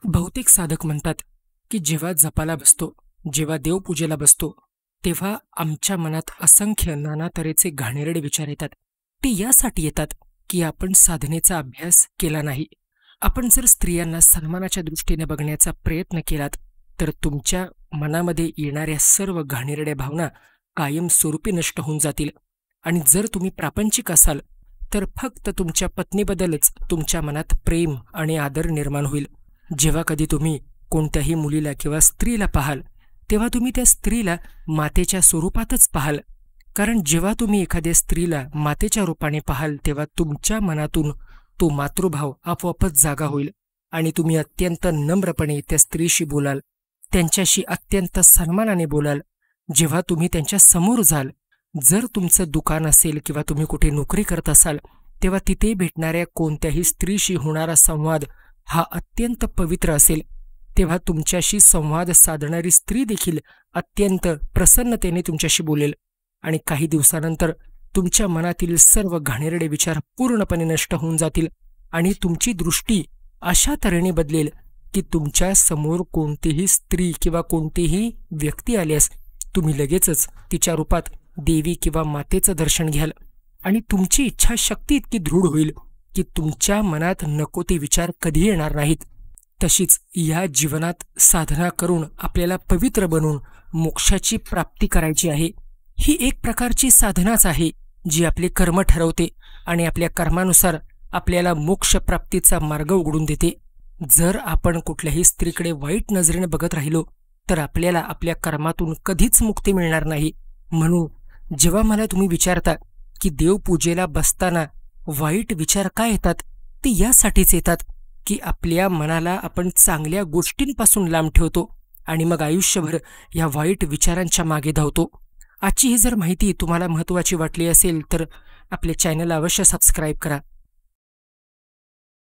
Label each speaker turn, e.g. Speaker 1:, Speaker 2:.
Speaker 1: बहुतेक साधक म्हणतात की जेव्हा जपाला बसतो, जेव्हा देवपूजेला बसतो, तेव्हा आमच्या मनात असंख्य नाना तऱ्हेचे घाणेरडे विचार येतात. ते यासाठी येतात की आपण साधनेचा अभ्यास केला नाही. आपण जर स्त्रियांना सन्मानाच्या दृष्टीने बघण्याचा प्रयत्न केलात, तर तुमच्या मनामध्ये येणाऱ्या सर्व घाणेरड्या भावना कायमस्वरूपी नष्ट होऊन जातील. आणि जर तुम्ही प्रापंचिक असाल, तर फक्त तुमच्या पत्नीबद्दलच तुमच्या मनात प्रेम आणि आदर निर्माण होईल. जेव्हा कधी तुम्ही कोणत्याही मुलीला किंवा स्त्रीला पाहाल, तेव्हा तुम्ही त्या स्त्रीला मातेच्या स्वरूपातच पाहाल. कारण जेव्हा तुम्ही एखाद्या स्त्रीला मातेच्या रूपाने पाहाल, तेव्हा तुमच्या मनातून तो मातृभाव आपोआपच जागा होईल आणि तुम्ही अत्यंत नम्रपणे त्या स्त्रीशी बोलाल, त्यांच्याशी अत्यंत सन्मानाने बोलाल. जेव्हा तुम्ही त्यांच्या समोर जाल, जर तुमचं दुकान असेल किंवा तुम्ही कुठे नोकरी करत असाल, तेव्हा तिथे भेटणाऱ्या कोणत्याही स्त्रीशी होणारा संवाद हा अत्यंत पवित्र असेल. तेव्हा तुमच्याशी संवाद साधणारी स्त्री देखील अत्यंत प्रसन्नतेने तुमच्याशी बोलेल आणि काही दिवसानंतर तुमच्या मनातील सर्व घाणेरडे विचार पूर्णपणे नष्ट होऊन जातील आणि तुमची दृष्टी अशा तऱ्हेने बदलेल की तुमच्या समोर कोणतीही स्त्री किंवा कोणतीही व्यक्ती आल्यास तुम्ही लगेचच तिच्या रूपात देवी किंवा मातेचं दर्शन घ्याल आणि तुमची इच्छाशक्ती इतकी दृढ होईल की तुमच्या मनात नको ते विचार कधी येणार नाहीत. तशीच या जीवनात साधना करून आपल्याला पवित्र बनून मोक्षाची प्राप्ती करायची आहे. ही एक प्रकारची साधनाच आहे जी आपले कर्म ठरवते आणि आपल्या कर्मानुसार आपल्याला मोक्ष प्राप्तीचा मार्ग उघडून देते. जर आपण कुठल्याही स्त्रीकडे वाईट नजरेने बघत राहिलो, तर आपल्याला आपल्या कर्मातून कधीच मुक्ती मिळणार नाही. म्हणून जेव्हा मला तुम्ही विचारता की देवपूजेला बसताना वाईट विचार का येतात, ते यासाठीच येतात की आपल्या मनाला आपण चांगल्या गोष्टींपासून लांब ठेवतो आणि मग आयुष्यभर या वाईट विचारांच्या मागे धावतो. आजची ही जर माहिती तुम्हाला महत्त्वाची वाटली असेल, तर आपल्या चॅनलला अवश्य सबस्क्राईब करा.